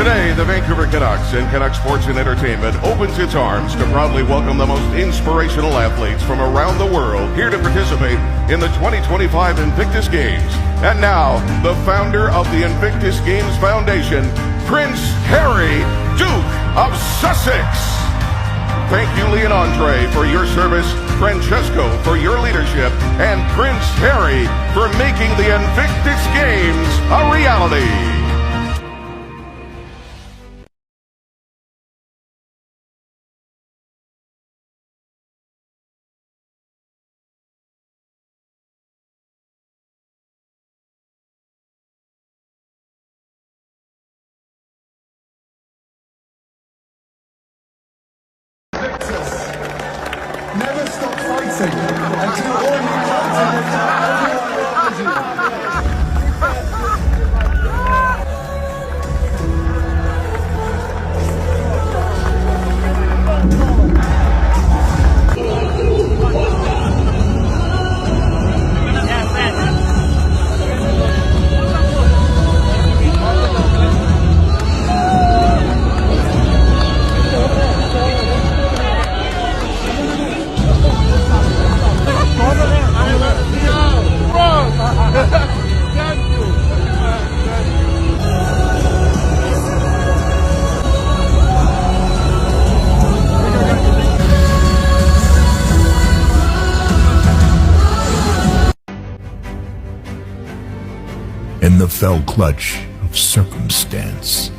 Today, the Vancouver Canucks and Canucks Sports and Entertainment opens its arms to proudly welcome the most inspirational athletes from around the world here to participate in the 2025 Invictus Games. And now, the founder of the Invictus Games Foundation, Prince Harry, Duke of Sussex. Thank you, Leonandre, for your service, Francesco for your leadership, and Prince Harry for making the Invictus Games a reality. Never stop fighting until all you In the fell clutch of circumstance,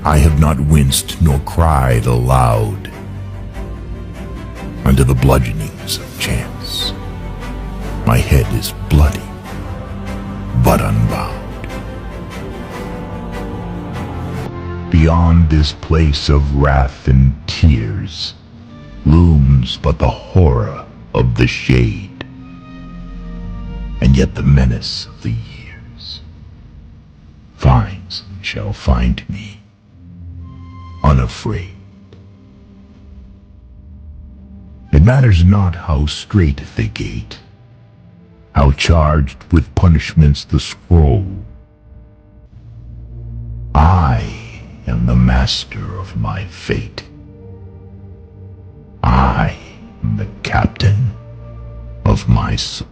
I have not winced nor cried aloud. Under the bludgeonings of chance, my head is bloody, but unbowed. Beyond this place of wrath and tears looms but the horror of the shade, and yet the menace of the years finds and shall find me unafraid. It matters not how strait the gate, how charged with punishments the scroll. I am the master of my fate. I am the captain of my soul.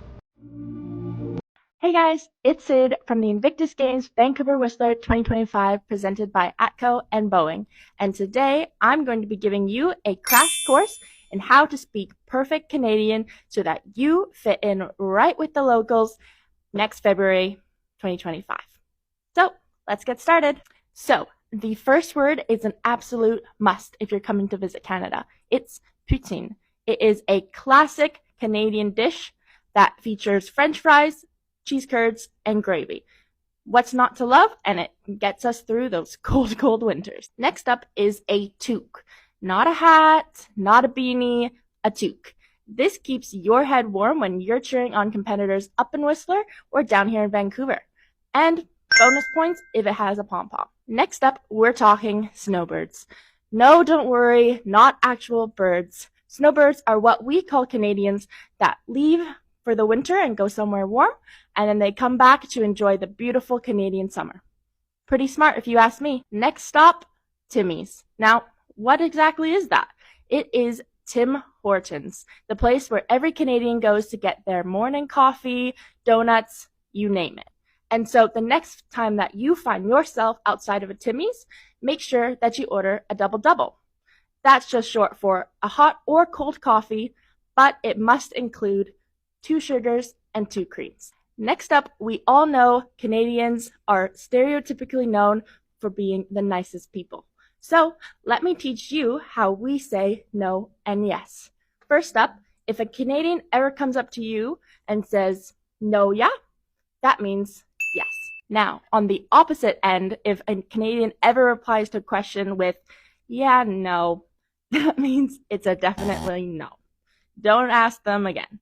Hey guys, it's Sid from the Invictus Games Vancouver Whistler 2025 presented by ATCO and Boeing. And today I'm going to be giving you a crash course in how to speak perfect Canadian so that you fit in right with the locals next February 2025. So let's get started. So the first word is an absolute must if you're coming to visit Canada. It's poutine. It is a classic Canadian dish that features French fries, cheese curds, and gravy. What's not to love? And it gets us through those cold, cold winters. Next up is a toque. Not a hat, not a beanie, a toque. This keeps your head warm when you're cheering on competitors up in Whistler or down here in Vancouver. And bonus points if it has a pom-pom. Next up, we're talking snowbirds. No, don't worry, not actual birds. Snowbirds are what we call Canadians that leave for the winter and go somewhere warm, and then they come back to enjoy the beautiful Canadian summer. Pretty smart if you ask me. Next stop, Timmy's. Now, what exactly is that? It is Tim Hortons, the place where every Canadian goes to get their morning coffee, donuts, you name it. And so the next time that you find yourself outside of a Timmy's, make sure that you order a double-double. That's just short for a hot or cold coffee, but it must include 2 sugars and 2 creams. Next up, we all know Canadians are stereotypically known for being the nicest people. So let me teach you how we say no and yes. First up, if a Canadian ever comes up to you and says, no, yeah, that means yes. Now, on the opposite end, if a Canadian ever replies to a question with, yeah, no, that means it's a definitely no. Don't ask them again.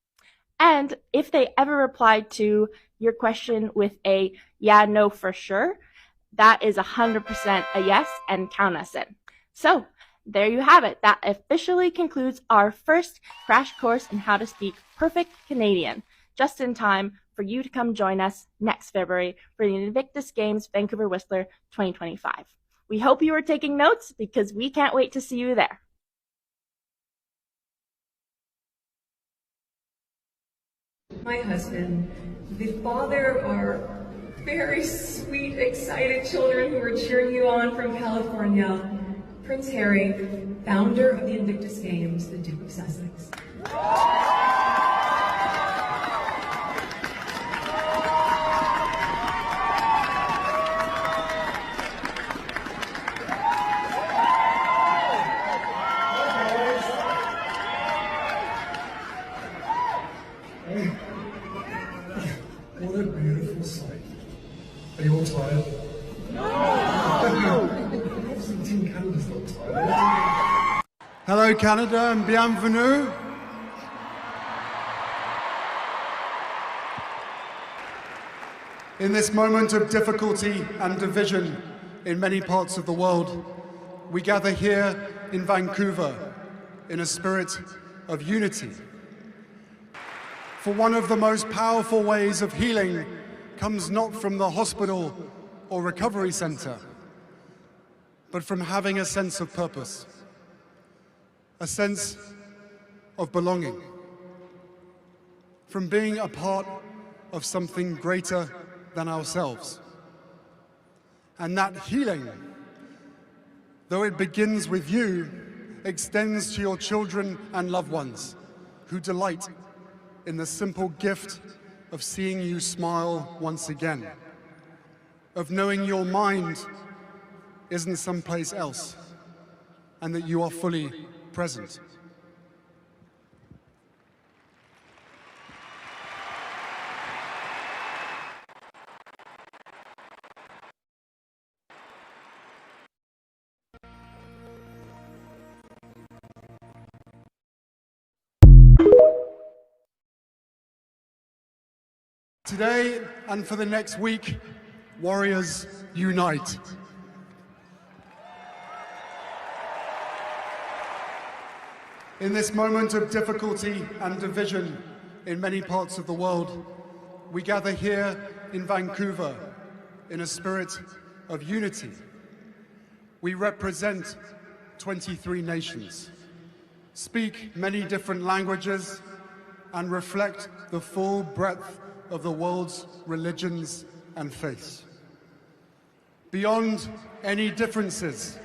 And if they ever reply to your question with a yeah, no, for sure, that is 100% a yes and count us in. So there you have it. That officially concludes our first crash course in how to speak perfect Canadian, just in time for you to come join us next February for the Invictus Games Vancouver Whistler 2025. We hope you are taking notes because we can't wait to see you there. My husband, the father of our very sweet, excited children who are cheering you on from California, Prince Harry, founder of the Invictus Games, the Duke of Sussex. What a beautiful sight. Are you all tired? No! Obviously, Team Canada's not tired. Hello, Canada, and bienvenue. In this moment of difficulty and division in many parts of the world, we gather here in Vancouver in a spirit of unity. For one of the most powerful ways of healing comes not from the hospital or recovery center, but from having a sense of purpose, a sense of belonging, from being a part of something greater than ourselves. And that healing, though it begins with you, extends to your children and loved ones who delight in the simple gift of seeing you smile once again, of knowing your mind isn't someplace else, and that you are fully present. Today and for the next week, warriors unite. In this moment of difficulty and division in many parts of the world, we gather here in Vancouver in a spirit of unity. We represent 23 nations, speak many different languages, and reflect the full breadth of the world's religions and faiths. Beyond any differences,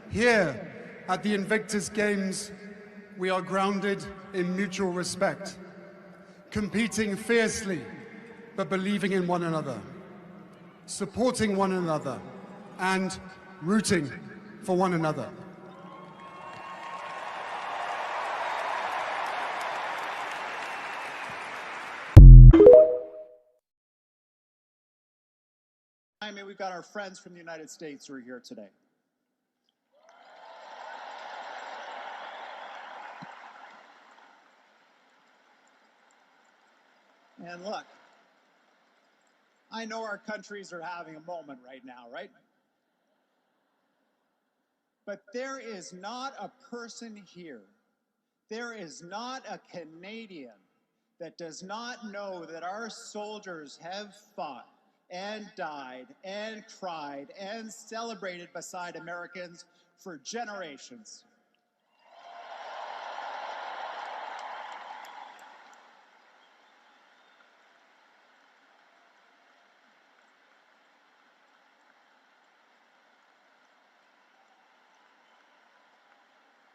here at the Invictus Games, we are grounded in mutual respect, competing fiercely, but believing in one another, supporting one another, and rooting for one another. I mean, we've got our friends from the United States who are here today. And look, I know our countries are having a moment right now, right? But there is not a person here, there is not a Canadian that does not know that our soldiers have fought and died and cried and celebrated beside Americans for generations.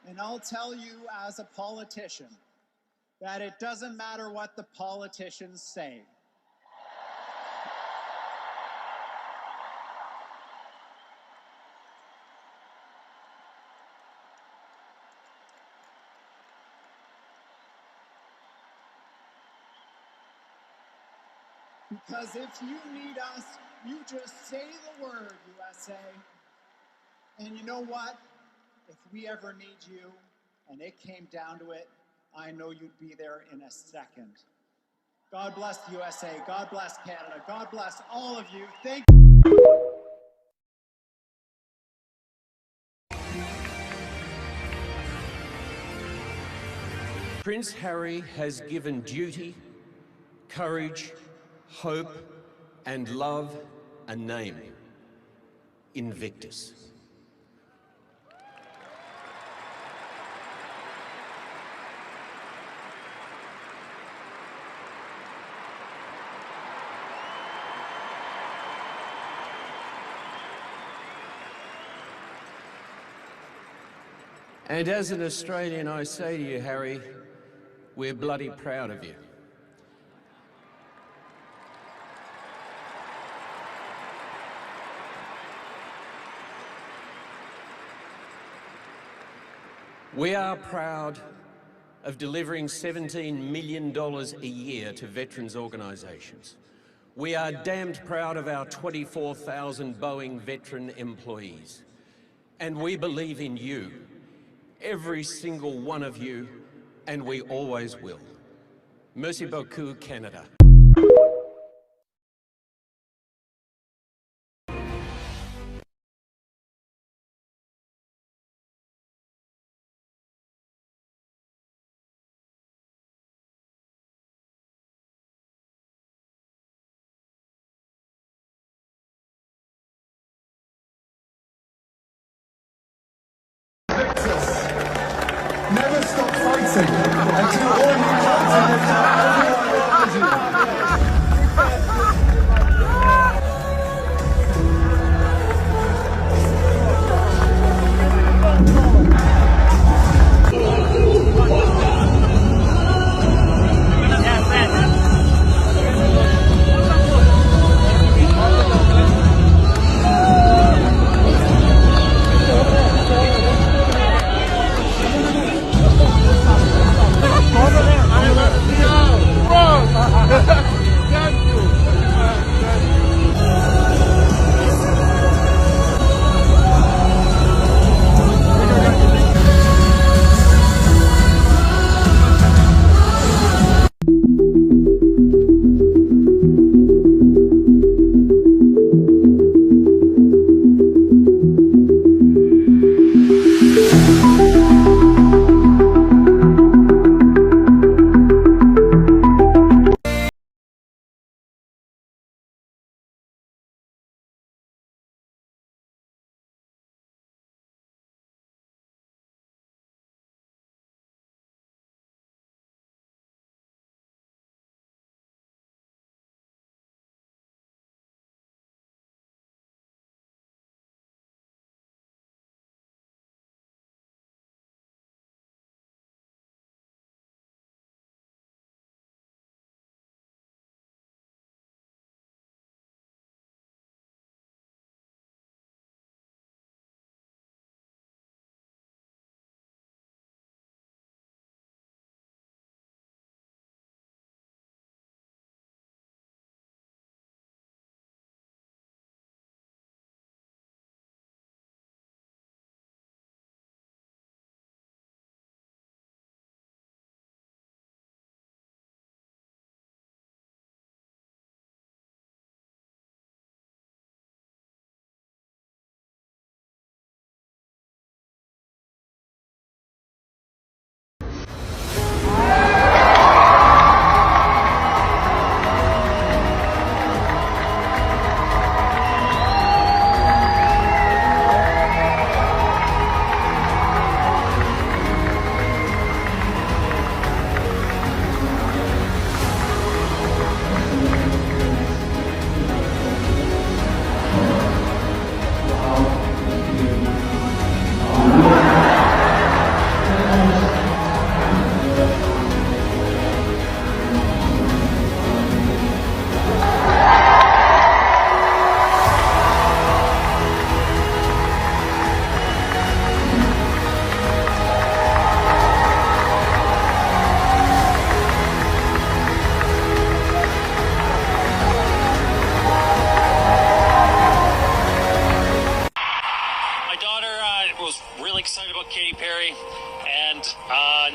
And I'll tell you as a politician that it doesn't matter what the politicians say. Because if you need us, you just say the word, USA. And you know what? If we ever need you, and it came down to it, I know you'd be there in a second. God bless the USA. God bless Canada. God bless all of you. Thank you. Prince Harry has given duty, courage, hope, and love a name: Invictus. And as an Australian, I say to you, Harry, we're bloody proud of you. We are proud of delivering $17 million a year to veterans organisations. We are damned proud of our 24,000 Boeing veteran employees. And we believe in you, every single one of you, and we always will. Merci beaucoup, Canada. Never stop fighting until all you captain is everyone around you.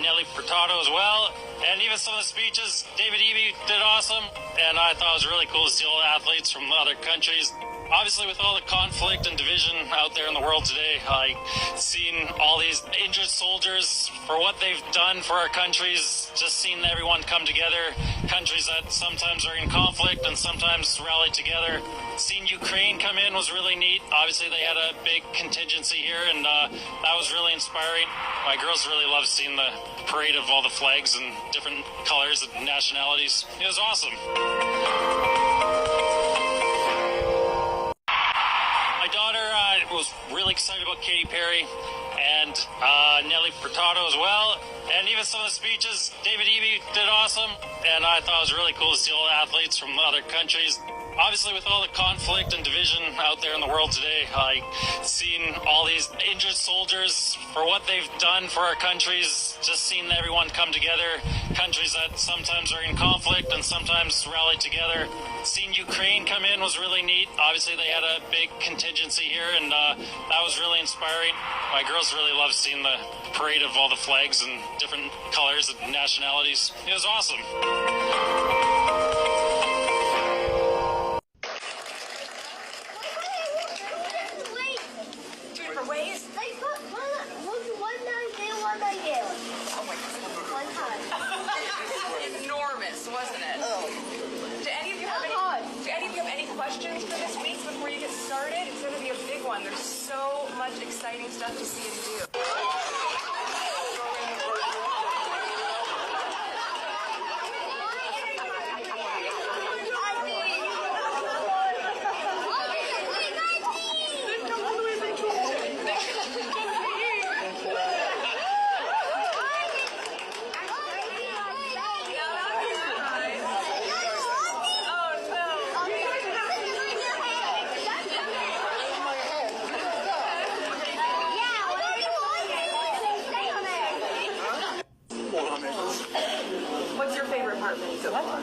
Nelly Furtado as well, and even some of the speeches. David Eby did awesome, and I thought it was really cool to see all the athletes from other countries. Obviously, with all the conflict and division out there in the world today, seeing all these injured soldiers for what they've done for our countries, just seeing everyone come together, countries that sometimes are in conflict and sometimes rally together. Seeing Ukraine come in was really neat. Obviously, they had a big contingency here, and that was really inspiring. My girls really loved seeing the parade of all the flags and different colors and nationalities. It was awesome. My daughter was really excited about Katy Perry, and and Nelly Furtado as well. And even some of the speeches, David Eby did awesome. And I thought it was really cool to see all the athletes from other countries. Obviously, with all the conflict and division out there in the world today, like seeing all these injured soldiers for what they've done for our countries, just seeing everyone come together, countries that sometimes are in conflict and sometimes rally together. Seeing Ukraine come in was really neat. Obviously, they had a big contingency here, and that was really inspiring. My girls really loved seeing the parade of all the flags and different colors and nationalities. It was awesome. Enormous, wasn't it? Oh. Do any of you have any questions for this week before you get started? It's going to be a big one. There's so much exciting stuff to see and do. What's your favorite part for me so far?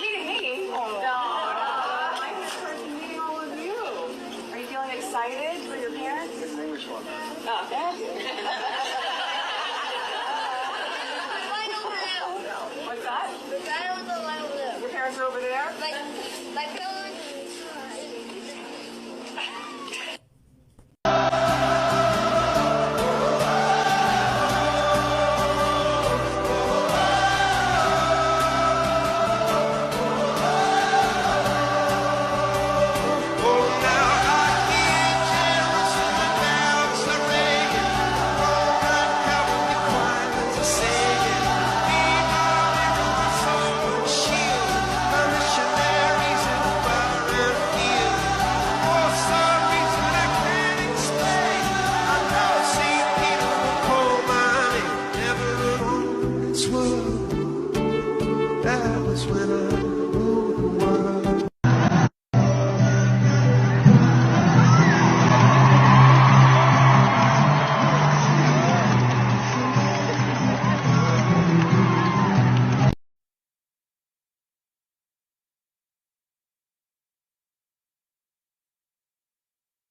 Meeting me? No. My favorite part is meeting all of you. Are you feeling excited for your parents? It's an English one. Oh. What's that? Your parents are over there? My parents.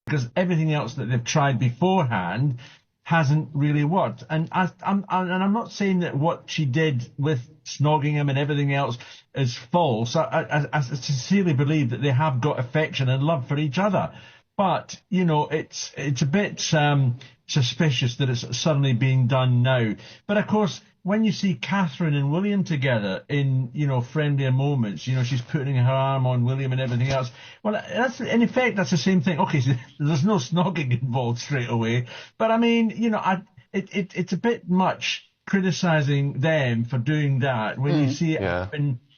Because everything else that they've tried beforehand hasn't really worked. And I'm not saying that what she did with snogging him and everything else is false. I sincerely believe that they have got affection and love for each other. But, you know, it's a bit suspicious that it's suddenly being done now. But, of course, when you see Catherine and William together in, you know, friendlier moments, you know, she's putting her arm on William and everything else. Well, that's in effect, that's the same thing. Okay, so there's no snogging involved straight away. But, I mean, you know, it's a bit much criticising them for doing that when you see it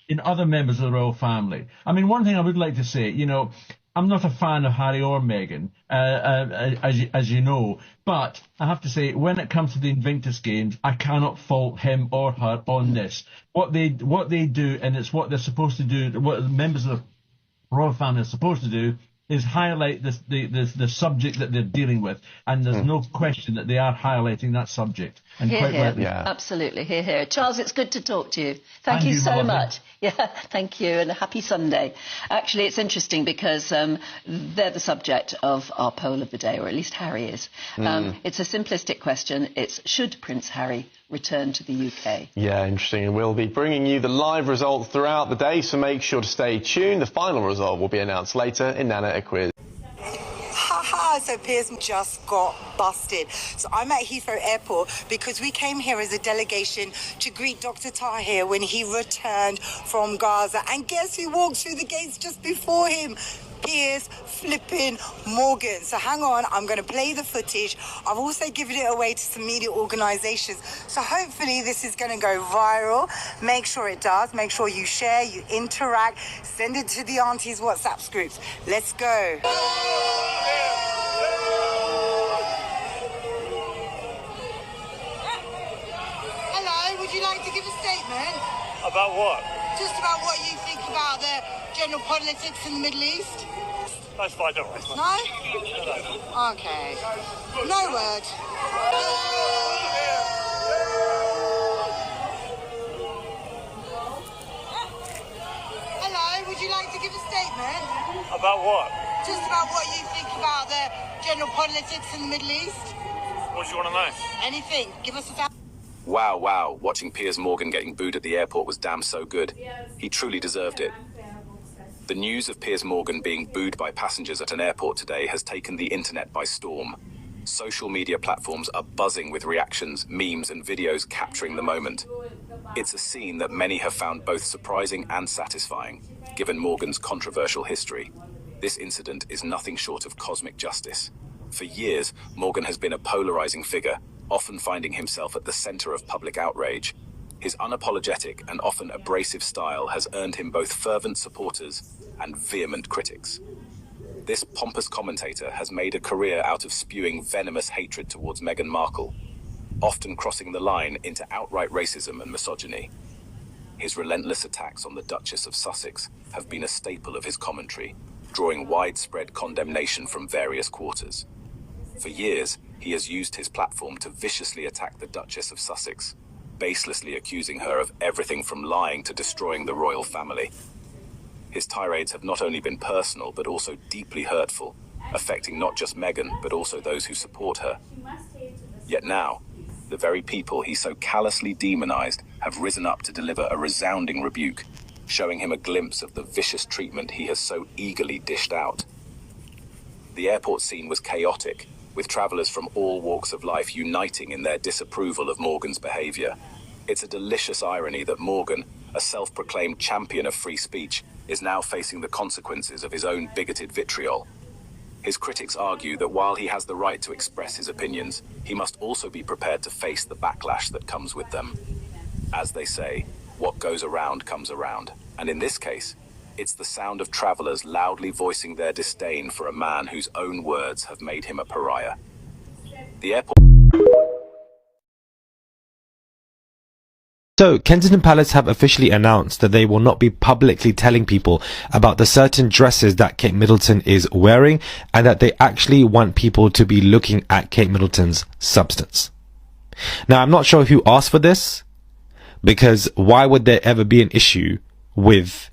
in other members of the royal family. I mean, one thing I would like to say, you know, I'm not a fan of Harry or Meghan, as you know, but I have to say, when it comes to the Invictus Games, I cannot fault him or her on this. What they do, and it's what they're supposed to do, what the members of the royal family are supposed to do, is highlight the subject that they're dealing with, and there's no question that they are highlighting that subject. And hear, quite hear. rightly. Yeah. Absolutely, hear, hear. Charles, it's good to talk to you. Thank you so much. Yeah, thank you, and a happy Sunday. Actually, it's interesting because they're the subject of our poll of the day, or at least Harry is. It's a simplistic question. It's, should Prince Harry return to the UK? Yeah, interesting. And we'll be bringing you the live results throughout the day, so make sure to stay tuned. The final result will be announced later in Nana Quiz. So Piers just got busted. So I'm at Heathrow Airport because we came here as a delegation to greet Dr. Tahir when he returned from Gaza. And guess who walked through the gates just before him? Piers flipping Morgan. So hang on, I'm going to play the footage. I've also given it away to some media organisations. So hopefully this is going to go viral. Make sure it does. Make sure you share, you interact, send it to the aunties' WhatsApp groups. Let's go. About what? Just about what you think about the general politics in the Middle East. That's fine, don't worry. No? Okay. No word. Hello, would you like to give a statement? About what? Just about what you think about the general politics in the Middle East. What do you want to know? Anything. Give us a... Wow. Watching Piers Morgan getting booed at the airport was damn so good. He truly deserved it. The news of Piers Morgan being booed by passengers at an airport today has taken the internet by storm. Social media platforms are buzzing with reactions, memes and videos capturing the moment. It's a scene that many have found both surprising and satisfying, given Morgan's controversial history. This incident is nothing short of cosmic justice. For years, Morgan has been a polarizing figure, often finding himself at the center of public outrage. His unapologetic and often abrasive style has earned him both fervent supporters and vehement critics. This pompous commentator has made a career out of spewing venomous hatred towards Meghan Markle, often crossing the line into outright racism and misogyny. His relentless attacks on the Duchess of Sussex have been a staple of his commentary, drawing widespread condemnation from various quarters. For years, he has used his platform to viciously attack the Duchess of Sussex, baselessly accusing her of everything from lying to destroying the royal family. His tirades have not only been personal, but also deeply hurtful, affecting not just Meghan, but also those who support her. Yet now, the very people he so callously demonized have risen up to deliver a resounding rebuke, showing him a glimpse of the vicious treatment he has so eagerly dished out. The airport scene was chaotic, with travelers from all walks of life uniting in their disapproval of Morgan's behavior. It's a delicious irony that Morgan, a self-proclaimed champion of free speech, is now facing the consequences of his own bigoted vitriol. His critics argue that while he has the right to express his opinions, he must also be prepared to face the backlash that comes with them. As they say, what goes around comes around. And in this case, it's the sound of travelers loudly voicing their disdain for a man whose own words have made him a pariah. The airport... So, Kensington Palace have officially announced that they will not be publicly telling people about the certain dresses that Kate Middleton is wearing, and that they actually want people to be looking at Kate Middleton's substance. Now, I'm not sure who asked for this, because why would there ever be an issue with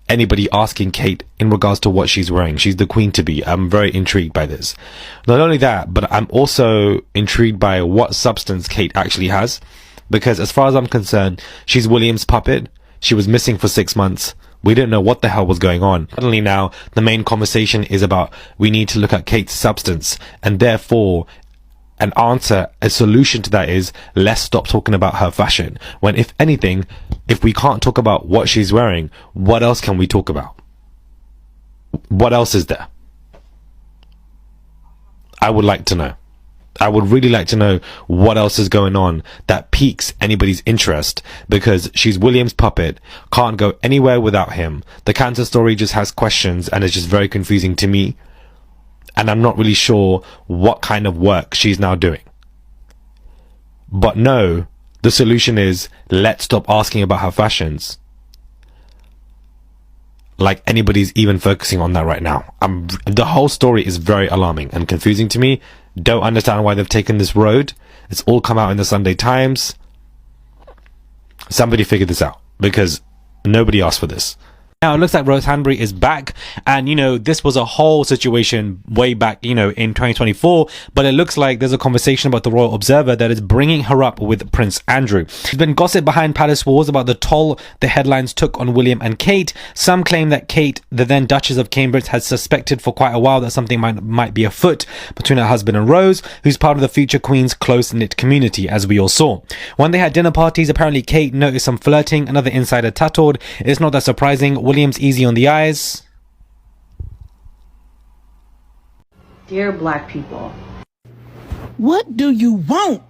anybody asking Kate in regards to what she's wearing? She's the queen to be. I'm very intrigued by this. Not only that, but I'm also intrigued by what substance Kate actually has. Because as far as I'm concerned, she's William's puppet. She was missing for 6 months. We didn't know what the hell was going on. Suddenly now, the main conversation is about we need to look at Kate's substance. And therefore, an answer, a solution to that is let's stop talking about her fashion. When if anything, if we can't talk about what she's wearing, what else can we talk about? What else is there? I would like to know. I would really like to know what else is going on that piques anybody's interest, because she's William's puppet, can't go anywhere without him. The cancer story just has questions and it's just very confusing to me. And I'm not really sure what kind of work she's now doing. But no, the solution is let's stop asking about her fashions. Like anybody's even focusing on that right now. The whole story is very alarming and confusing to me. Don't understand why they've taken this road. It's all come out in the Sunday Times. Somebody figure this out, because nobody asked for this. Now, it looks like Rose Hanbury is back, and, you know, this was a whole situation way back, you know, in 2024, but it looks like there's a conversation about the Royal Observer that is bringing her up with Prince Andrew. There's been gossip behind palace walls about the toll the headlines took on William and Kate. Some claim that Kate, the then Duchess of Cambridge, had suspected for quite a while that something might be afoot between her husband and Rose, who's part of the future Queen's close-knit community, as we all saw. When they had dinner parties, apparently Kate noticed some flirting, another insider tattled. It's not that surprising. William's easy on the eyes. Dear black people, what do you want?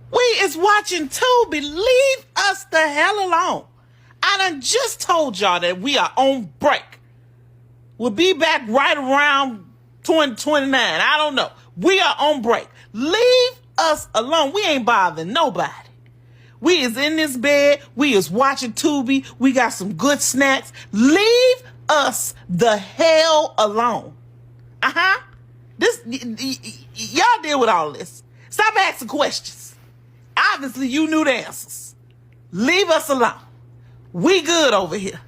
We is watching Tubi. Leave us the hell alone. I done just told y'all that we are on break. We'll be back right around 2029. I don't know. We are on break. Leave us alone. We ain't bothering nobody. We is in this bed. We is watching Tubi. We got some good snacks. Leave us the hell alone. Y'all deal with all this. Stop asking questions. Obviously, you knew the answers. Leave us alone. We good over here.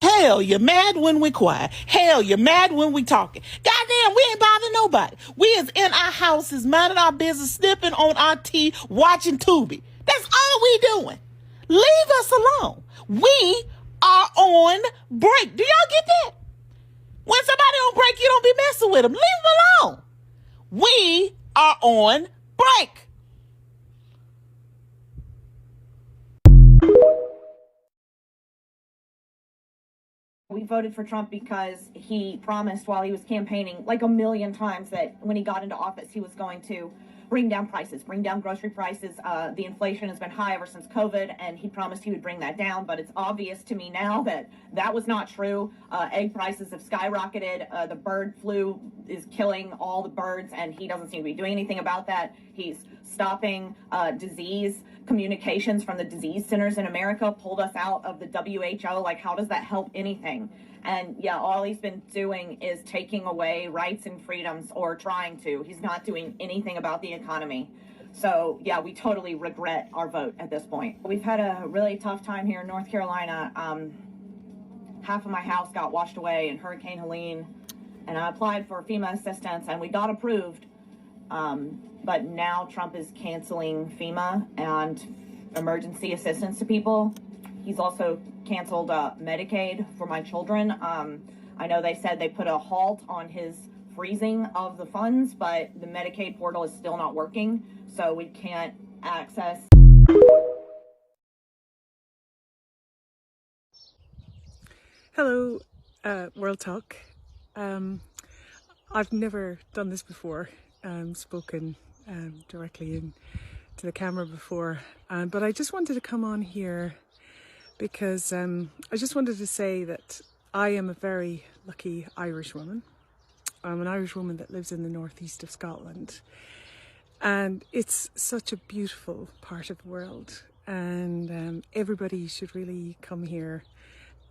Hell, you're mad when we quiet. Hell, you're mad when we talking. Goddamn, we ain't bothering nobody. We is in our houses, minding our business, snipping on our tea, watching Tubi. That's all we doing. Leave us alone. We are on break. Do y'all get that? When somebody on break, you don't be messing with them. Leave them alone. We are on break. We voted for Trump because he promised while he was campaigning like a million times that when he got into office, he was going to bring down prices, bring down grocery prices. The inflation has been high ever since COVID, and he promised he would bring that down. But it's obvious to me now that that was not true. Egg prices have skyrocketed. The bird flu is killing all the birds, and he doesn't seem to be doing anything about that. He's stopping disease communications from the disease centers in America, pulled us out of the WHO. Like, how does that help anything? And yeah, all he's been doing is taking away rights and freedoms, or trying to. He's not doing anything about the economy. So yeah, we totally regret our vote at this point. We've had a really tough time here in North Carolina. Half of my house got washed away in Hurricane Helene, and I applied for FEMA assistance and we got approved. But now Trump is canceling FEMA and emergency assistance to people. He's also canceled Medicaid for my children. I know they said they put a halt on his freezing of the funds, but the Medicaid portal is still not working, so we can't access. Hello, World Talk. I've never done this before, spoken directly to the camera before, but I just wanted to come on here because I just wanted to say that I am a very lucky Irish woman. I'm an Irish woman that lives in the northeast of Scotland, and it's such a beautiful part of the world, and everybody should really come here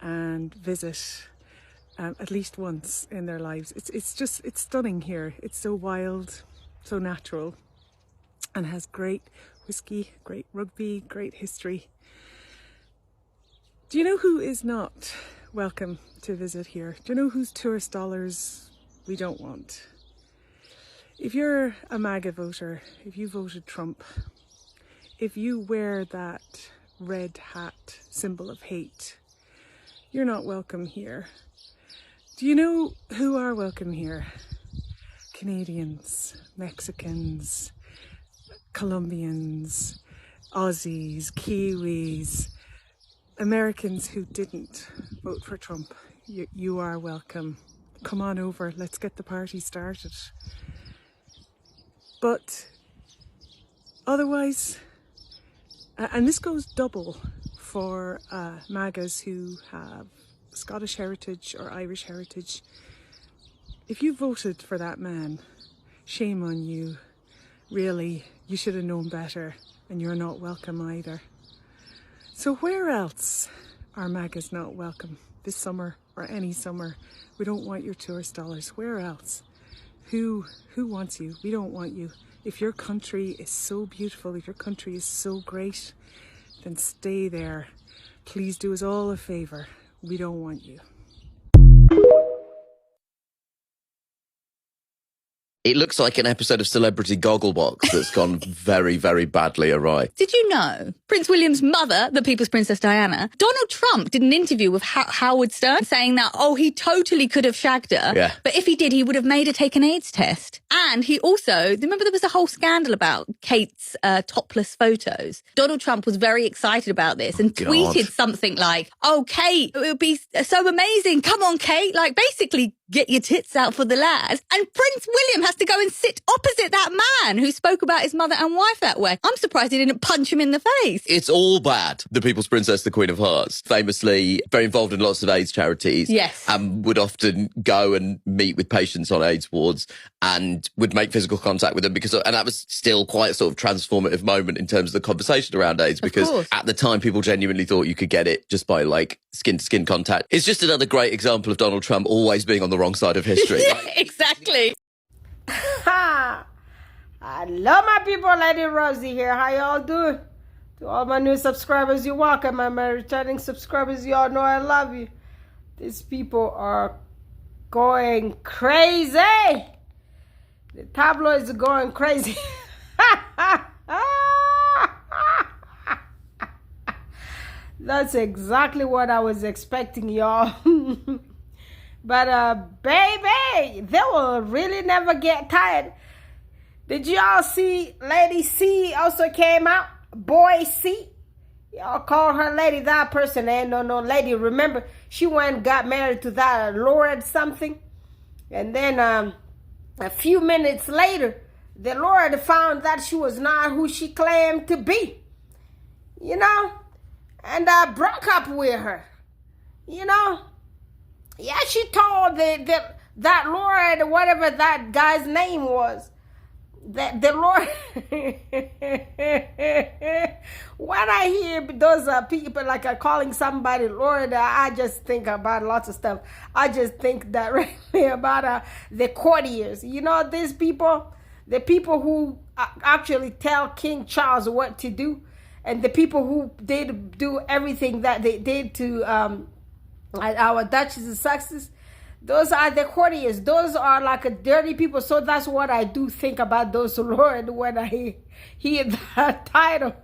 and visit at least once in their lives. It's stunning here. It's so wild, so natural, and has great whiskey, great rugby, great history. Do you know who is not welcome to visit here? Do you know whose tourist dollars we don't want? If you're a MAGA voter, if you voted Trump, if you wear that red hat symbol of hate, you're not welcome here. Do you know who are welcome here? Canadians, Mexicans, Colombians, Aussies, Kiwis, Americans who didn't vote for Trump. You are welcome. Come on over, let's get the party started. But otherwise, and this goes double for MAGAs who have Scottish heritage or Irish heritage. If you voted for that man, shame on you. Really, you should have known better, and you're not welcome either. So where else are MAGAs not welcome this summer or any summer? We don't want your tourist dollars. Where else? Who wants you? We don't want you. If your country is so beautiful, if your country is so great, then stay there. Please do us all a favour. We don't want you. It looks like an episode of Celebrity Gogglebox that's gone very, very badly awry. Did you know Prince William's mother, the People's Princess Diana, Donald Trump did an interview with Howard Stern saying that, he totally could have shagged her. Yeah. But if he did, he would have made her take an AIDS test. And he also, remember there was a whole scandal about Kate's topless photos. Donald Trump was very excited about this and tweeted something like, Kate, it would be so amazing. Come on, Kate. Like basically get your tits out for the lad. And Prince William has to go and sit opposite that man who spoke about his mother and wife that way. I'm surprised he didn't punch him in the face. It's all bad. The People's Princess, the Queen of Hearts, famously very involved in lots of AIDS charities. Yes. And would often go and meet with patients on AIDS wards and would make physical contact with them and that was still quite a sort of transformative moment in terms of the conversation around AIDS, because at the time people genuinely thought you could get it just by like skin to skin contact. It's just another great example of Donald Trump always being on the wrong side of history. Exactly. I love my people. Lady Rosie here. How y'all doing? To all my new subscribers, you're welcome. And my returning subscribers, y'all know I love you. These people are going crazy. The tabloids are going crazy. That's exactly what I was expecting, y'all. But baby, they will really never get tired. Did y'all see Lady C also came out? Boy C. Y'all call her lady. That person ain't no lady. Remember, she went and got married to that Lord something. And then a few minutes later, the Lord found that she was not who she claimed to be. You know? And broke up with her. You know? Yeah, she told that Lord, whatever that guy's name was, that the Lord, when I hear those people like calling somebody Lord, I just think about lots of stuff. I just think directly about the courtiers. You know, these people, the people who actually tell King Charles what to do, and the people who did do everything that they did to our Duchess of Sussex. Those are the courtiers. Those are like dirty people. So that's what I do think about those Lord when I hear that title.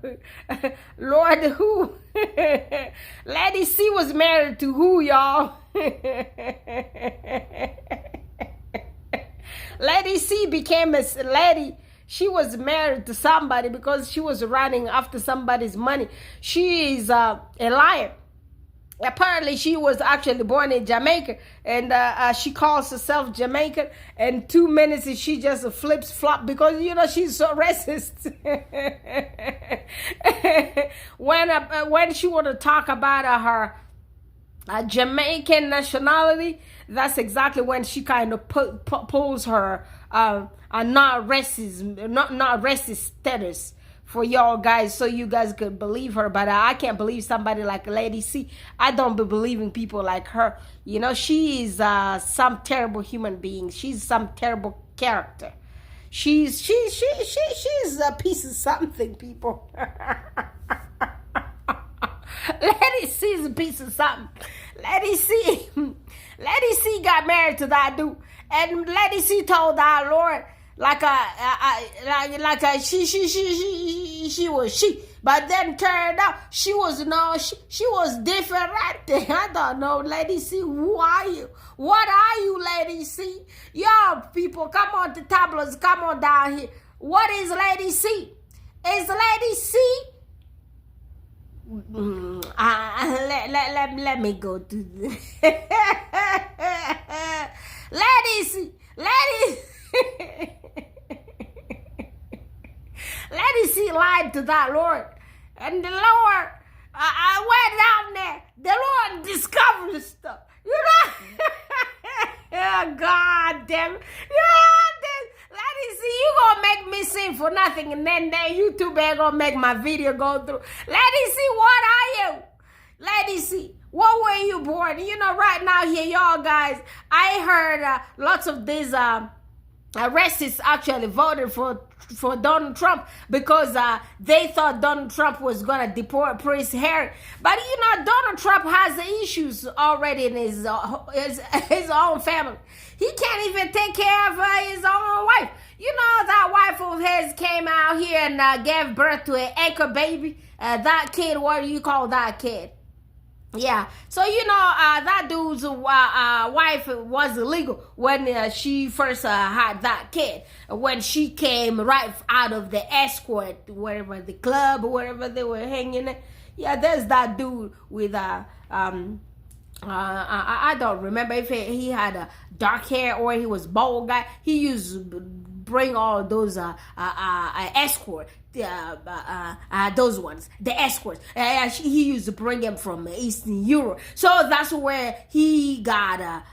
Lord who? Lady C was married to who, y'all? Lady C became a lady. She was married to somebody because she was running after somebody's money. She is a liar. Apparently, she was actually born in Jamaica, and she calls herself Jamaican. And 2 minutes, she just flips flop because you know she's so racist. When she want to talk about her Jamaican nationality, that's exactly when she kind of pulls her not racist status for y'all guys, so you guys could believe her. But I can't believe somebody like Lady C. I don't be believing people like her. You know, she is some terrible human being. She's some terrible character. She's a piece of something, people. Lady C is a piece of something. Lady C got married to that dude, and Lady C told our Lord she was she, but then turned out she was different. I don't know, Lady C. Who are you? What are you, Lady C? Y'all people, come on, the tabloids, come on down here. What is Lady C? Is Lady C? Let me go to the Lady C. Lady C lied to that Lord, and the Lord, I went down there. The Lord discovered stuff, you know. Oh, God damn it! Lady C, you gonna make me sing for nothing, and then YouTube ain't gonna make my video go through. Lady C, what are you? Lady C, what were you born? You know, right now here, y'all guys, I heard lots of these racists actually voted for Donald Trump because they thought Donald Trump was going to deport Prince Harry. But, you know, Donald Trump has issues already in his own family. He can't even take care of his own wife. You know, that wife of his came out here and gave birth to an anchor baby. That kid, what do you call that kid? Yeah, so you know that dude's wife was illegal when she first had that kid. When she came right out of the escort, wherever the club or wherever they were hanging at. Yeah, there's that dude with I don't remember if he had a dark hair or he was bald guy. He used to bring all those escort, those ones, the escorts. He used to bring them from Eastern Europe. So that's where he got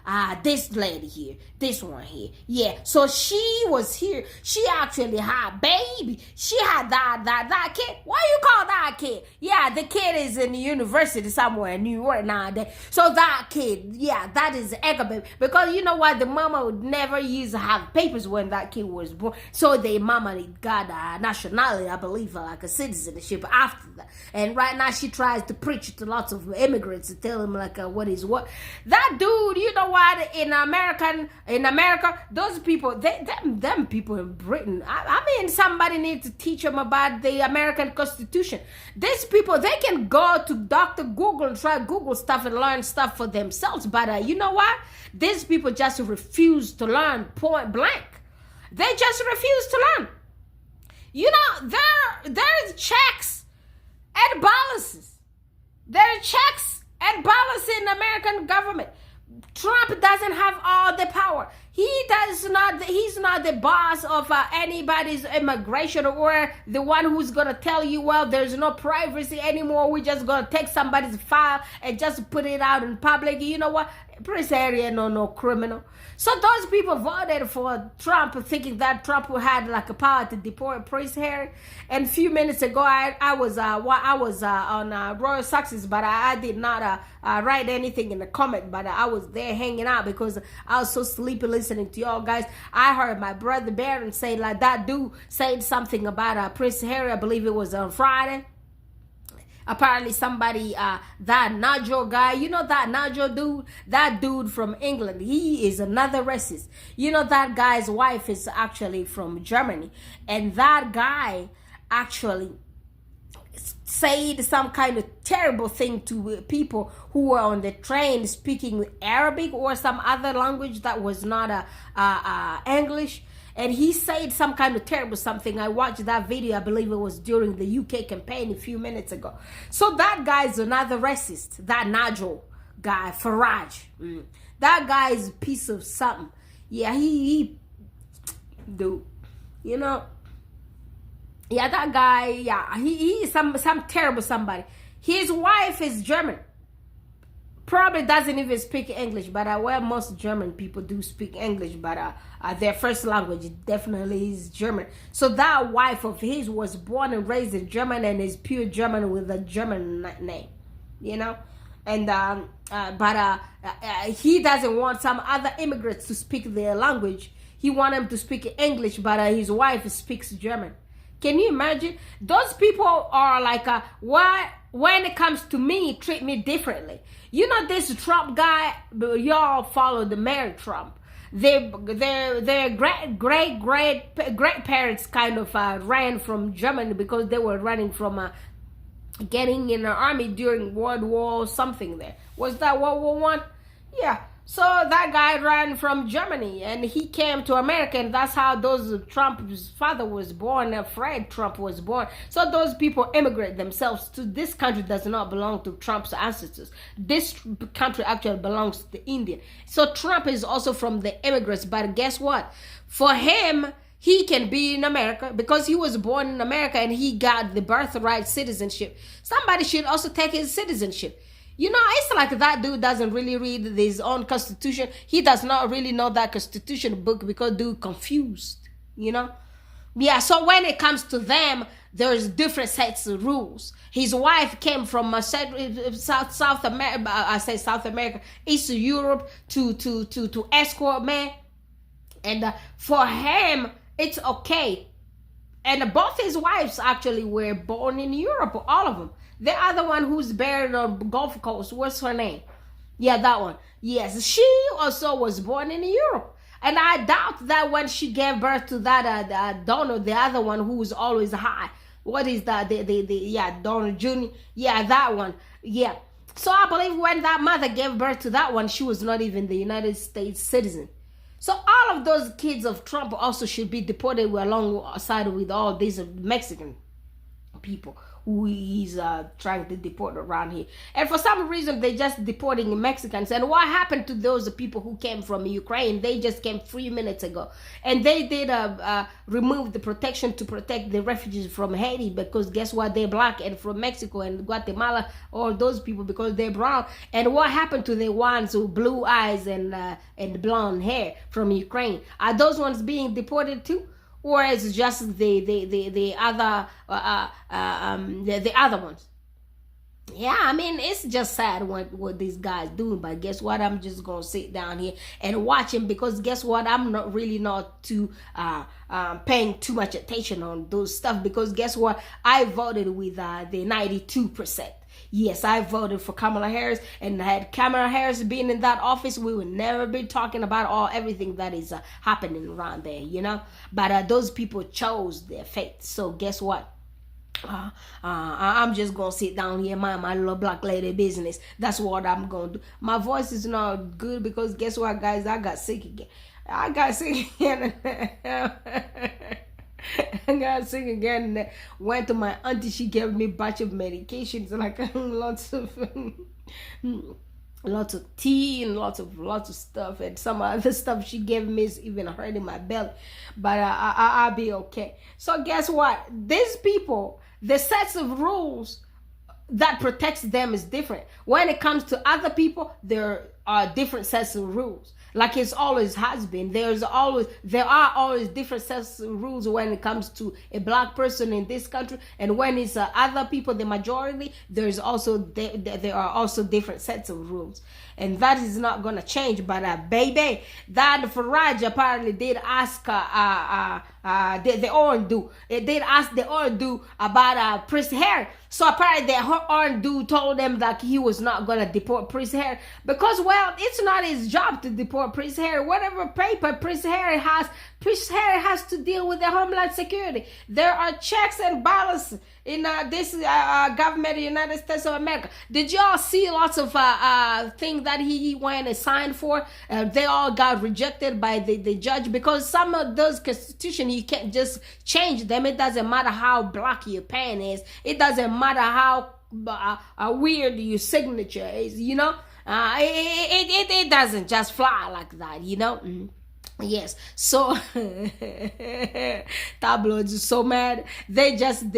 this lady here, this one here. Yeah, so she was here. She actually had baby. She had that kid. What you call that kid? Yeah, the kid is in the university somewhere in New York nowadays. So that kid, yeah, that is Egger baby. Because you know what, the mama would never used to have papers when that kid was born. So the mama got a nationality, I believe, like a citizenship after that. And right now she tries to preach to lots of immigrants to tell them like what is what. That dude, you know what, in America, those people, them people in Britain, I mean, somebody needs to teach them about the American Constitution. These people, they can go to Dr. Google and try Google stuff and learn stuff for themselves. But you know what? These people just refuse to learn point blank. They just refuse to learn. You know, there's checks and balances. There are checks and balances in the American government. Trump doesn't have all the power. He's not the boss of anybody's immigration or the one who's gonna tell you, well, there's no privacy anymore. We're just gonna take somebody's file and just put it out in public. You know what? Prince Harry no criminal. So those people voted for Trump thinking that Trump had like a power to deport Prince Harry. And a few minutes ago, I was on Royal Sussex, but I did not write anything in the comment. But I was there hanging out because I was so sleepy listening to y'all guys. I heard my brother Baron say like that dude said something about Prince Harry. I believe it was on Friday. Apparently somebody, that Nigel guy, you know that Nigel dude? That dude from England, he is another racist. You know that guy's wife is actually from Germany. And that guy actually said some kind of terrible thing to people who were on the train speaking Arabic or some other language that was not English. And he said some kind of terrible something. I watched that video. I believe it was during the UK campaign a few minutes ago. So that guy is another racist. That Nigel guy, Farage. That guy is a piece of something. Yeah, he dude, you know. Yeah, that guy, yeah, he is some terrible somebody. His wife is German. Probably doesn't even speak English, but well, most German people do speak English, but their first language definitely is German. So that wife of his was born and raised in German and is pure German with a German name, you know. And he doesn't want some other immigrants to speak their language. He wants them to speak English, but his wife speaks German. Can you imagine? Those people are like, when it comes to me, treat me differently. You know this Trump guy, y'all follow the Mary Trump. Their great parents kind of ran from Germany because they were running from getting in the army during World War something there. Was that World War I? Yeah. So that guy ran from Germany and he came to America, and that's how Trump's father was born, Fred Trump was born. So those people immigrate themselves to this country. Does not belong to Trump's ancestors. This country actually belongs to India. So Trump is also from the immigrants, but guess what? For him, he can be in America because he was born in America and he got the birthright citizenship. Somebody should also take his citizenship. You know, it's like that dude doesn't really read his own constitution. He does not really know that constitution book because dude confused, you know? Yeah, so when it comes to them, there's different sets of rules. His wife came from South America, I say South America, Eastern Europe to escort man. And for him, it's okay. And both his wives actually were born in Europe, all of them. The other one who's buried on the Gulf Coast, what's her name? Yeah, that one. Yes, she also was born in Europe. And I doubt that when she gave birth to that Donald, the other one who was always high. What is that? Yeah, Donald Jr. Yeah, that one. Yeah. So I believe when that mother gave birth to that one, she was not even the United States citizen. So all of those kids of Trump also should be deported alongside with all these Mexican people who he's trying to deport around here. And for some reason, they just deporting Mexicans. And what happened to those people who came from Ukraine? They just came 3 minutes ago. And they did remove the protection to protect the refugees from Haiti, because guess what? They're black, and from Mexico and Guatemala, all those people, because they're brown. And what happened to the ones with blue eyes and blonde hair from Ukraine? Are those ones being deported too? Or is it just the other ones? Yeah, I mean, it's just sad what these guys doing. But guess what? I'm just gonna sit down here and watch him, because guess what? I'm not too paying too much attention on those stuff, because guess what? I voted with the 92%. Yes, I voted for Kamala Harris, and had Kamala Harris been in that office, we would never be talking about everything that is happening around there, you know. But those people chose their fate. So guess what? I'm just gonna sit down here and mind my little black lady business. That's what I'm gonna do. My voice is not good, because guess what, guys? I got sick again. I got sick again. Went to my auntie. She gave me a bunch of medications, like lots of tea and lots of stuff, and some other stuff she gave me is even hurting my belly. But I'll be okay. So guess what? These people, the sets of rules that protects them is different. When it comes to other people, there are different sets of rules. Like it's always has been. There are always different sets of rules when it comes to a black person in this country, and when it's other people, the majority, there are also different sets of rules, and that is not gonna change. But baby, that Farage apparently did ask the Orange about Prince Harry. So apparently the Orange told them that he was not gonna deport Prince Harry, because well, it's not his job to deport Prince Harry. Whatever paper Prince Harry has to deal with the Homeland Security. There are checks and balances in this government of the United States of America. Did y'all see lots of things that he went and signed for? They all got rejected by the judge, because some of those constitutions, you can't just change them. It doesn't matter how black your pen is. It doesn't matter how weird your signature is, you know. It doesn't just fly like that, you know. Yes, so tabloids are so mad. They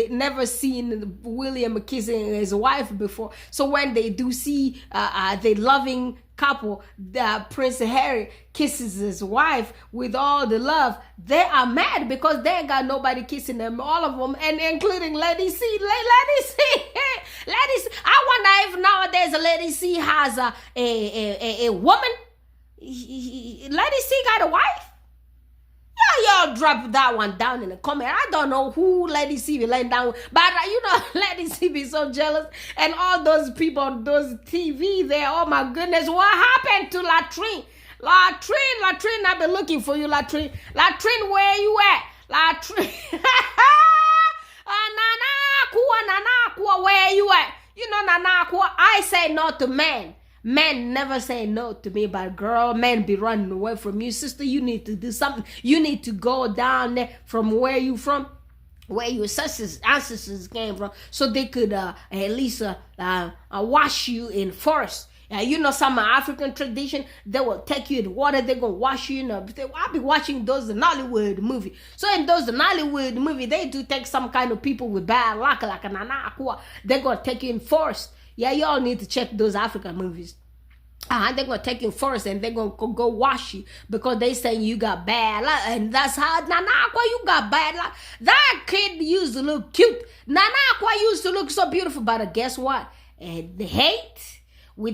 never seen William kissing his wife before. So when they do see the loving couple, Prince Harry kisses his wife with all the love, they are mad, because they ain't got nobody kissing them, all of them, and including Lady C. Lady C. I wonder if nowadays Lady C has a woman. Lady C got a wife? Yeah, y'all drop that one down in the comment. I don't know who Lady C be laying down with, but you know, Lady C be so jealous, and all those people on those TV there. Oh my goodness, what happened to Latrine? Latrine, I've been looking for you, Latrine. Latrine, where you at? Latrine. Nanakua, where you at? You know, Nanakua, I say no to men. Men never say no to me, but girl, men be running away from you. Sister, you need to do something. You need to go down there from where you from, where your ancestors came from, so they could at least wash you in forest. You know, some African tradition, they will take you in water, they're going to wash you in I'll be watching those Nollywood movie. So in those Nollywood movie, they do take some kind of people with bad luck, like an Anakua. They're going to take you in forest. Yeah, y'all need to check those African movies. They're going to take you in forest, and they're going to go wash you, because they saying you got bad luck. And that's how, Nanakwa, you got bad luck. That kid used to look cute. Nanakwa used to look so beautiful. But guess what? With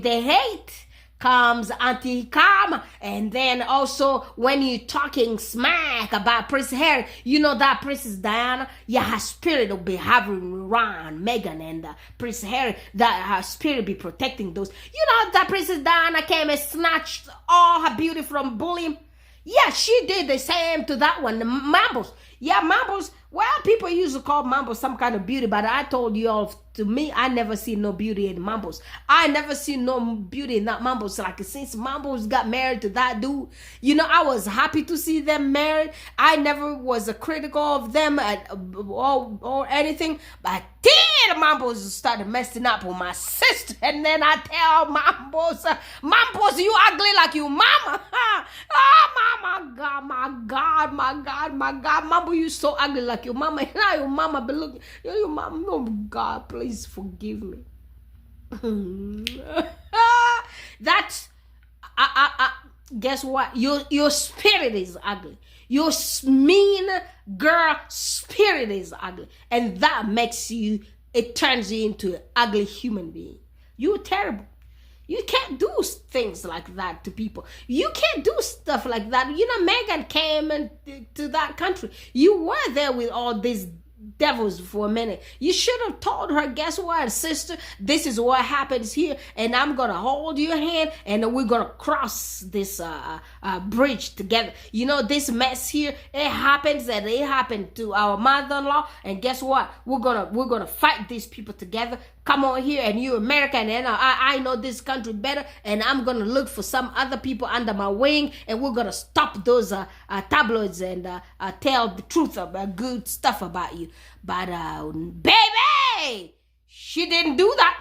the hate comes anti-karma. And then also, when you're talking smack about Prince Harry, you know that Princess Diana, yeah, her spirit will be hovering around Meghan and Prince Harry, that her spirit be protecting those. You know that Princess Diana came and snatched all her beauty from bullying? Yeah, she did the same to that one, the Mambos. Yeah, Mambos, well, people used to call Mambos some kind of beauty, but I told you all, to me, I never see no beauty in Mambos. I never see no beauty in that Mambos. Like, since Mambos got married to that dude, you know, I was happy to see them married. I never was critical of them or anything, but damn! then Mambos started messing up with my sister. And then I tell Mambos, Mambos, you ugly like your mama. Oh, my God, my God, my God, my God. Mambo, you so ugly like your mama. Now your mama be looking. Your mama, oh, God, please forgive me. That's, guess what? Your spirit is ugly. Your mean girl spirit is ugly. And that makes you, it turns you into an ugly human being. You're terrible. You can't do things like that to people. You can't do stuff like that. You know, Meghan came to that country. You were there with all these devils for a minute. You should have told her, guess what, sister, this is what happens here, and I'm gonna hold your hand and we're gonna cross this bridge together. You know, this mess here, it happens, and it happened to our mother-in-law, and guess what, we're gonna fight these people together. Come on here, and you're American, and I know this country better, and I'm gonna look for some other people under my wing, and we're gonna stop those tabloids and tell the truth about good stuff about you. But baby, she didn't do that.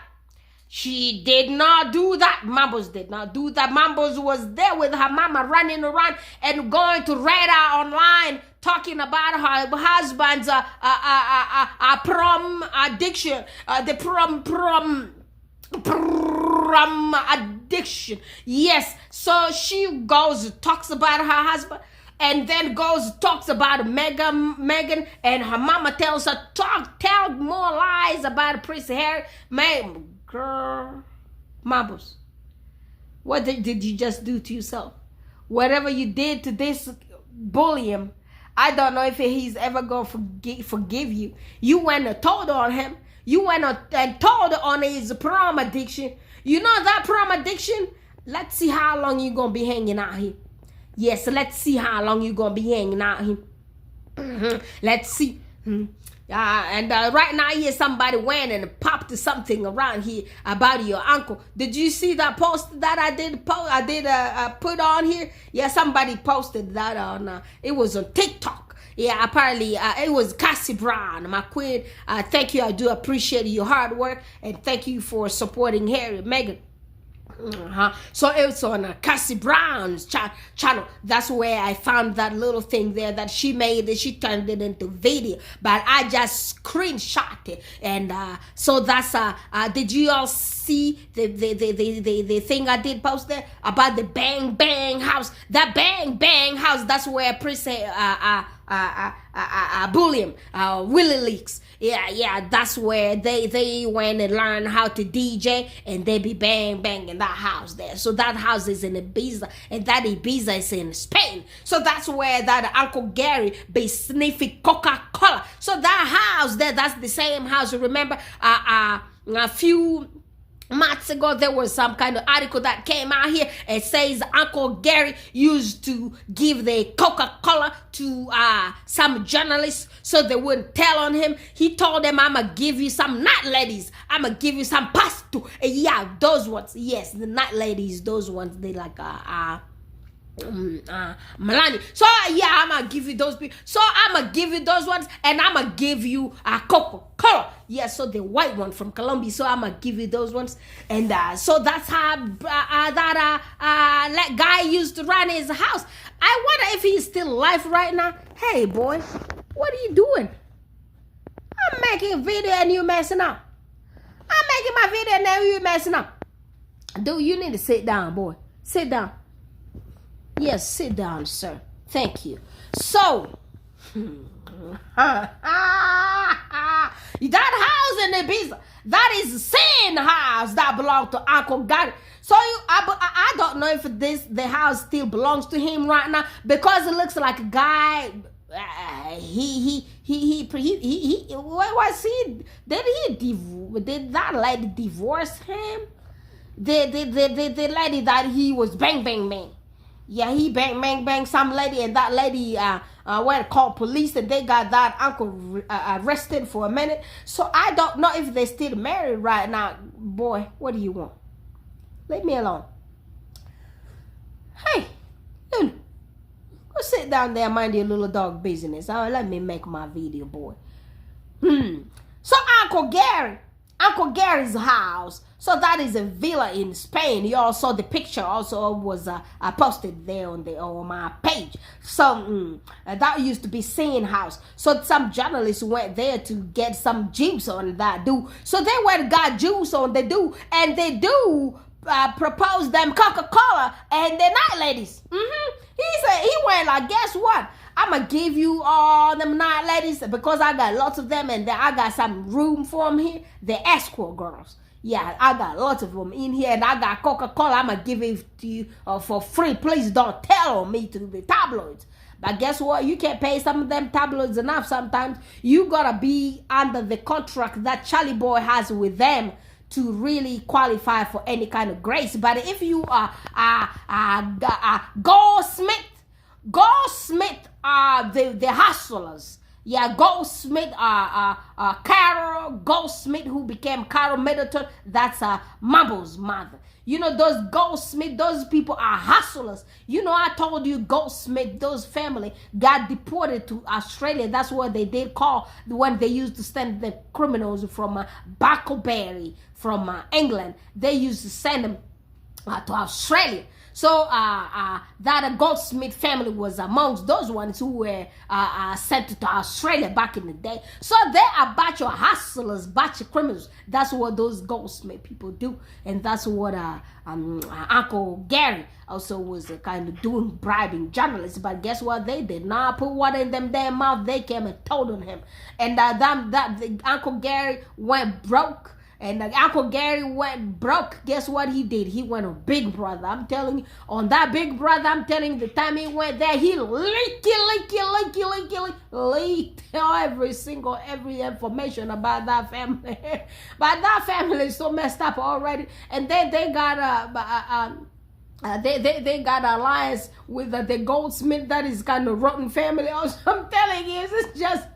She did not do that. Mambos did not do that. Mambos was there with her mama running around and going to Reddit online talking about her husband's prom addiction. The prom addiction. Yes. So she goes, talks about her husband. And then goes, talks about Meghan, and her mama tells her, tell more lies about Prince Harry. Man, girl, Mambos, what did you just do to yourself? Whatever you did to this bully, I don't know if he's ever going to forgive you. You went and told on him. You went and told on his prom addiction. You know that prom addiction? Let's see how long you're going to be hanging out here. Yes, let's see how long you're going to be hanging out here. Let's see. And right now, here somebody went and popped something around here about your uncle. Did you see that post that I did put on here? Yeah, somebody posted that on, it was on TikTok. Yeah, apparently it was Cassie Brown, my queen. Thank you. I do appreciate your hard work, and thank you for supporting Harry and Meghan. So it was on Cassie Brown's channel. That's where I found that little thing there that she made. She turned it into video, but I just screenshot it. And so that's did you all see the thing I did post there about the bang bang house? That bang bang house, that's where Prince bully Willie Leaks. Yeah, that's where they went and learned how to DJ, and they be bang bang in that house there. So that house is in Ibiza, and that Ibiza is in Spain. So that's where that Uncle Gary be sniffing Coca-Cola. So that house there, that's the same house. Remember, a few months ago, there was some kind of article that came out here and says Uncle Gary used to give the Coca-Cola to some journalists so they wouldn't tell on him. He told them, I'm going to give you some night ladies. I'm going to give you some pasta. Yeah, those ones. Yes, the night ladies, those ones, they like Melania. So yeah, I'm gonna give you those people. So I'm gonna give you those ones, and I'm gonna give you a Coca-Cola. Yeah, so the white one from Colombia. So I'm gonna give you those ones, and so that's how that guy used to run his house. I wonder if he's still alive right now. Hey boy, what are you doing? I'm making a video and you messing up. I'm making my video and now you messing up. Dude, you need to sit down, boy. Sit down. Yes, sit down, sir. Thank you. So, that house in Ibiza, that is a sin house that belonged to Uncle Gary. So I don't know if the house still belongs to him right now, because it looks like a guy. What was he? Did that lady divorce him? The lady that he was bang. Yeah, he bang some lady, and that lady went and called police, and they got that uncle arrested for a minute. So I don't know if they're still married right now. Boy, what do you want? Leave me alone. Hey, Lulu, go sit down there and mind your little dog business. Let me make my video, boy. So Uncle Gary's house. So that is a villa in Spain. You all saw the picture. Also was posted there on my page. So that used to be Seeing house. So some journalists went there to get some juice on that dude. So they went and got juice on the dude, and the dude proposed them Coca-Cola and the night ladies. He went like, guess what? I'm gonna give you all them night ladies because I got lots of them, and then I got some room for them here. The escort girls. Yeah, I got lots of them in here, and I got Coca-Cola. I'm gonna give it to you for free. Please don't tell on me to the tabloids. But guess what? You can't pay some of them tabloids enough sometimes. You gotta be under the contract that Charlie Boy has with them to really qualify for any kind of grace. But if you are Goldsmith are the hustlers. Yeah, Goldsmith Carol Goldsmith, who became Carol Middleton. That's Mambo's mother. You know, those Goldsmith, those people are hustlers. You know, I told you Goldsmith, those family got deported to Australia. That's what they did call when they used to send the criminals from Buckleberry, from England. They used to send them to Australia. So that Goldsmith family was amongst those ones who were sent to Australia back in the day. So they are a bunch of hustlers, bunch of criminals. That's what those Goldsmith people do. And that's what Uncle Gary also was kind of doing, bribing journalists. But guess what? They did not put water in them damn mouth. They came and told on him. And the Uncle Gary went broke. And Uncle Gary went broke. Guess what he did? He went on Big Brother. I'm telling you, on that Big Brother, I'm telling you, the time he went there, he leaked every information about that family. But that family is so messed up already. And then they got they got alliance with the Goldsmith. That is kind of rotten family. Also, I'm telling you, it's just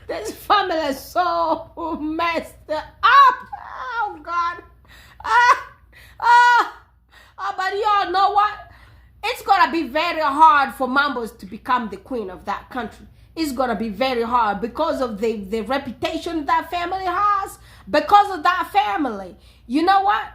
this family is so messed up. Oh God. But y'all know what? It's gonna be very hard for Mambos to become the queen of that country. It's gonna be very hard because of the reputation that family has. Because of that family. You know what?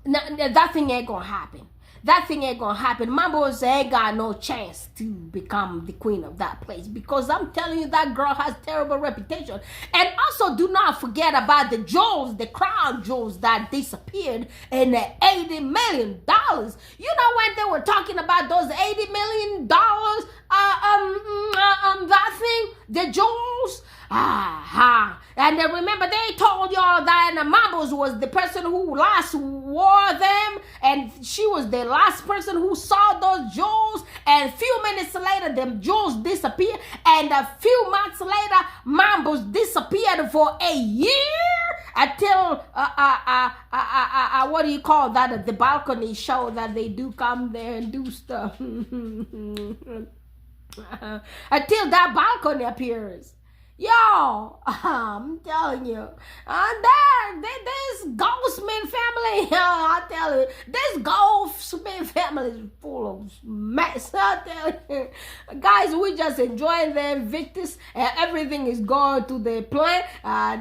That thing ain't gonna happen. That thing ain't gonna happen. Mambos ain't got no chance to become the queen of that place, because I'm telling you, that girl has terrible reputation. And also, do not forget about the jewels, the crown jewels that disappeared, and the $80 million. You know, when they were talking about those $80 million, that thing, the jewels. And then remember, they told y'all that Mambos was the person who last wore them, and she was the last person who saw those jewels. And a few minutes later, them jewels disappeared, and a few months later, Mambos disappeared for a year until what do you call that? The balcony show that they do come there and do stuff. Until that balcony appears. Yo, I'm telling you, this Goldsmith family, I tell you, this Goldsmith family is full of mess. I tell you, guys, we just enjoying the Invictus. Everything is going to the plan.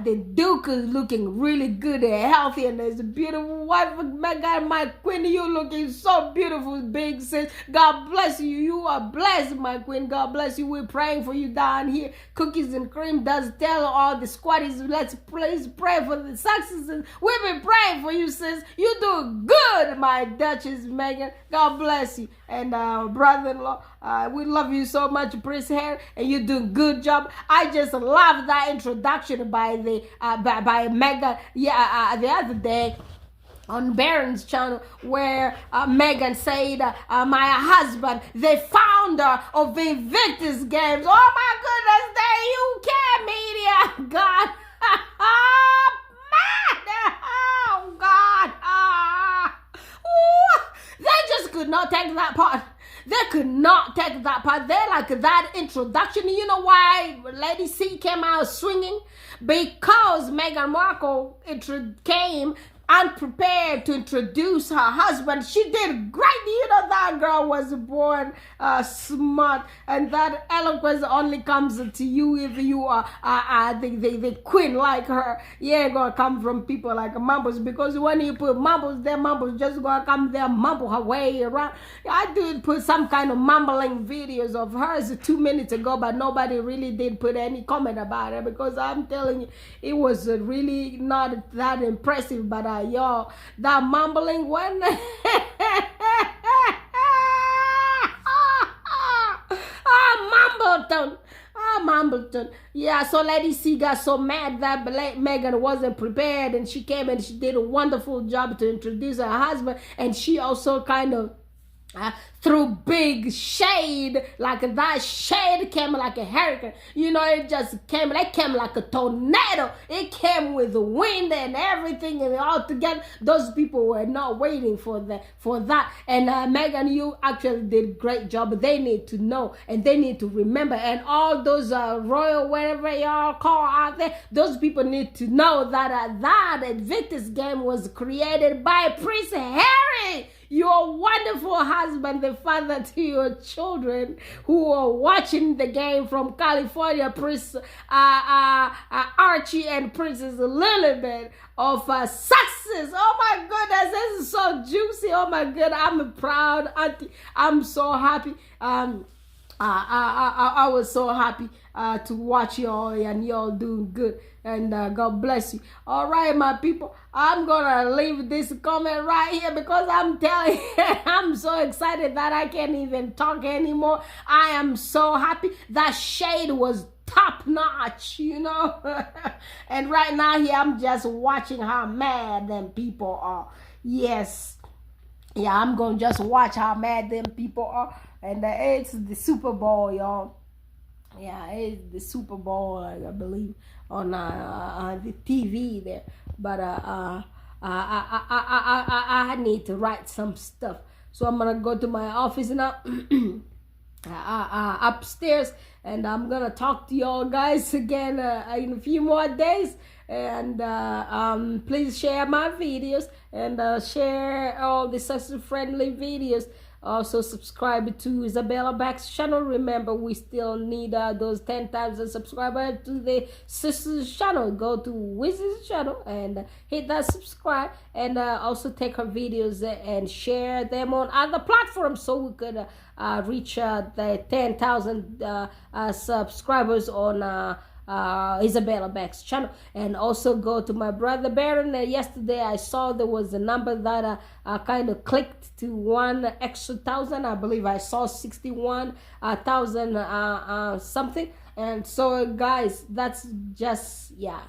The Duke is looking really good and healthy, and there's a beautiful wife. Meghan, my queen, you looking so beautiful, big sis. God bless you. You are blessed, my queen. God bless you. We're praying for you down here. Cookies and cream does tell all the squatties, let's please pray for the successes. We've been praying for you, sis. You do good, my Duchess Meghan. God bless you. And brother-in-law, we love you so much, Prince Harry, and you do a good job. I just love that introduction by by Meghan. Yeah, the other day on Barron's channel, where Meghan said, my husband, the founder of Invictus Games. Oh my goodness, the UK media, God. Oh God. They just could not take that part. They could not take that part. They like that introduction. You know why Lady C came out swinging? Because Meghan Markle came unprepared to introduce her husband. She did great. You know, that girl was born smart, and that eloquence only comes to you if you are the queen like her. You ain't gonna come from people like Mumbles, because when you put Mumbles there, Mumbles just gonna come there, mumble her way around. I did put some kind of mumbling videos of hers 2 minutes ago, but nobody really did put any comment about it, because I'm telling you, it was really not that impressive. But y'all, that mumbling one, Mumbleton. Yeah, so Lady C got so mad that Meghan wasn't prepared, and she came and she did a wonderful job to introduce her husband, and she also kind of threw big shade. Like that shade came like a hurricane. You know, it came like a tornado. It came with the wind and everything, and all together. Those people were not waiting for that. And Meghan, you actually did a great job. They need to know, and they need to remember. And all those royal, whatever y'all call out there, those people need to know that that Invictus game was created by Prince Harry, your wonderful husband, the father to your children who are watching the game from California, Prince Archie and Princess Lilibet of Sussex. Oh my goodness, this is so juicy. Oh my god, I'm a proud auntie. I'm so happy. I was so happy to watch y'all, and y'all doing good, and God bless you. All right, my people, I'm gonna leave this comment right here, because I'm telling you, I'm so excited that I can't even talk anymore. I am so happy. That shade was top notch, you know. And right now here, I'm just watching how mad them people are. Yes, yeah, I'm gonna just watch how mad them people are. And it's the Super Bowl, y'all. Yeah, it's the Super Bowl, I believe, on the TV there. But I need to write some stuff, so I'm gonna go to my office now, upstairs, and I'm gonna talk to y'all guys again in a few more days. And please share my videos, and share all the sister friendly videos. Also subscribe to Isabella Back's channel. Remember, we still need those 10,000 subscribers to the sister's channel. Go to Wizard's channel and hit that subscribe, and also take her videos and share them on other platforms, so we could reach the 10,000 subscribers on Isabella Back's channel. And also go to my brother Baron. Yesterday I saw there was a number that kind of clicked to 1 extra thousand. I believe I saw 61,000 something. And so guys, that's just, yeah,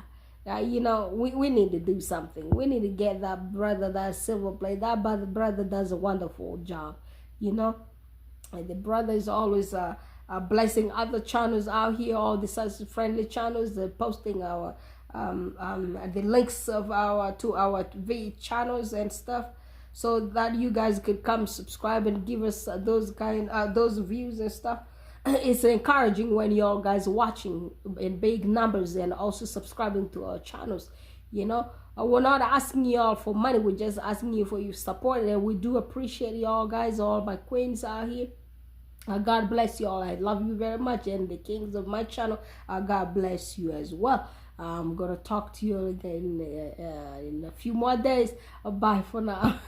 you know, we need to do something. We need to get that brother that silver play. That brother does a wonderful job, you know. And the brother is always blessing other channels out here, all the sister friendly channels, posting our the links of to our channels and stuff, so that you guys could come subscribe and give us those views and stuff. It's encouraging when y'all guys watching in big numbers and also subscribing to our channels, you know. We're not asking y'all for money, we're just asking you for your support, and we do appreciate y'all guys, all my queens out here. God bless you all. I love you very much, and the kings of my channel, God bless you as well. I'm gonna talk to you again in a few more days. Bye for now.